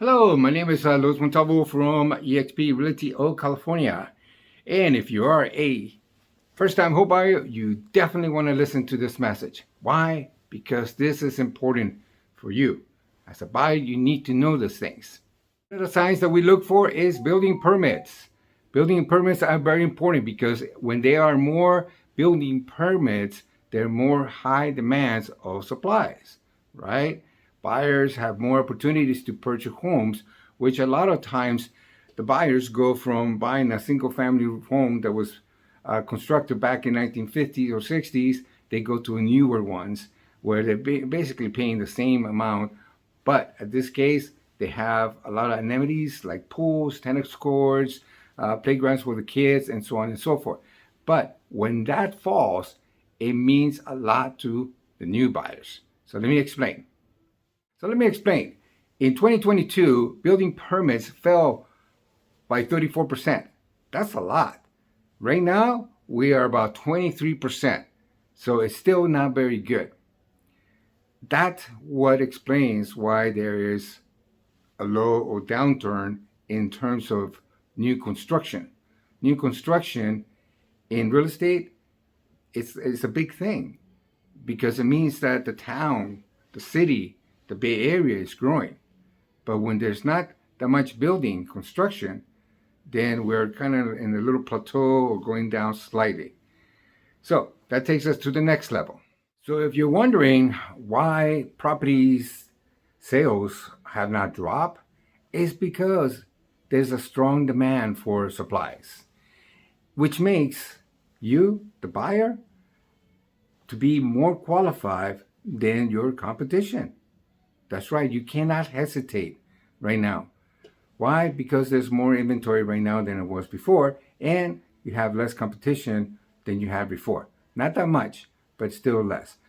Hello, my name is Louis.a.montalvo from eXp Realty, California. And if you are a first-time home buyer, you definitely want to listen to this message. Why? Because this is important for you. As a buyer, you need to know these things. One of the signs that we look for is building permits. Building permits are very important because when there are more building permits, there are more high demands of supplies, right? Buyers have more opportunities to purchase homes, which a lot of times the buyers go from buying a single family home that was constructed back in 1950s or 60s, they go to newer ones where they're basically paying the same amount. But in this case, they have a lot of amenities like pools, tennis courts, playgrounds for the kids, and so on and so forth. But when that falls, it means a lot to the new buyers. So let me explain. In 2022, building permits fell by 34%. That's a lot. Right now, we are about 23%. So it's still not very good. That's what explains why there is a low or downturn in terms of new construction. New construction in real estate, it's a big thing because it means that the town, the city, the Bay Area is growing. But when there's not that much building construction, then we're kind of in a little plateau or going down slightly. So that takes us to the next level. So if you're wondering why properties sales have not dropped, it's because there's a strong demand for supplies, which makes you, the buyer, to be more qualified than your competition. That's right, you cannot hesitate right now. Why? Because there's more inventory right now than it was before, and you have less competition than you had before. Not that much, but still less.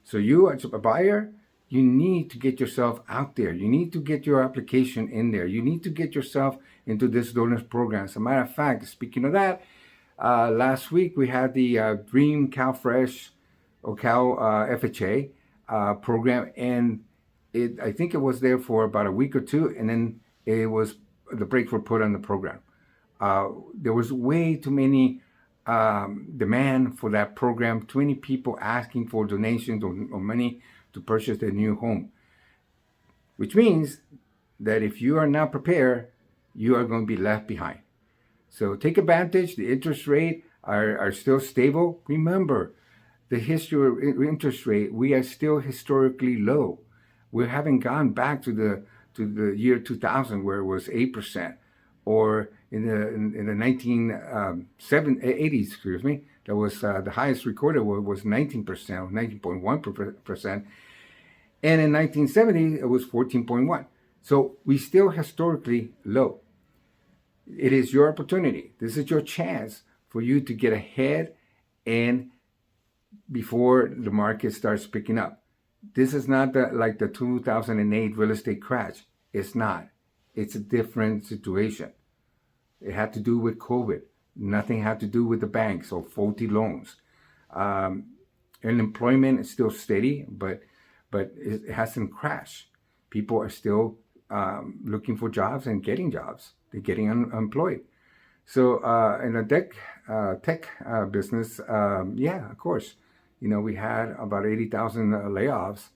So you, as a buyer, you need to get yourself out there. You need to get your application in there. You need to get yourself into this donors program. As a matter of fact, speaking of that, last week we had the Dream Cal Fresh or Cal FHA program, and I think it was there for about a week or two, and then the brakes were put on the program. There was way too many demand for that program, too many people asking for donations or money to purchase their new home, which means that if you are not prepared, you are going to be left behind. So take advantage. The interest rate are still stable. Remember, the history of interest rate, we are still historically low. We haven't gone back to the year 2000 where it was 8%, or in the 1980s, excuse me, that was the highest recorded was 19%, 19.1%, and in 1970 it was 14.1. So we still historically low. It is your opportunity. This is your chance for you to get ahead and before the market starts picking up. This is not like the 2008 real estate crash. It's not. It's a different situation. It had to do with COVID. Nothing had to do with the banks or faulty loans. Unemployment is still steady, but it hasn't crashed. People are still looking for jobs and getting jobs. They're getting unemployed. So in the tech business, yeah, of course, we had about 80,000 layoffs,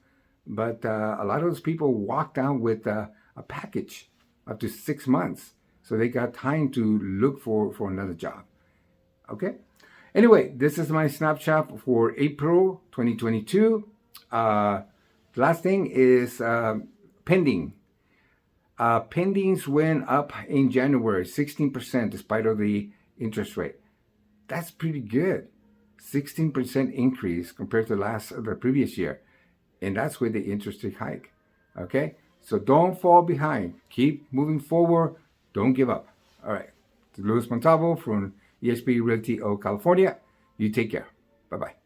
but a lot of those people walked out with a package up to 6 months. So they got time to look for another job. Okay? Anyway, this is my snapshot for April 2022. The last thing is pending. Pendings went up in January, 16% despite of the interest rate. That's pretty good. 16% increase compared to the previous year. And that's with the interest rate hike. Okay? So don't fall behind. Keep moving forward. Don't give up. All right. Louis.a.montalvo from eXp Realty, California. You take care. Bye-bye.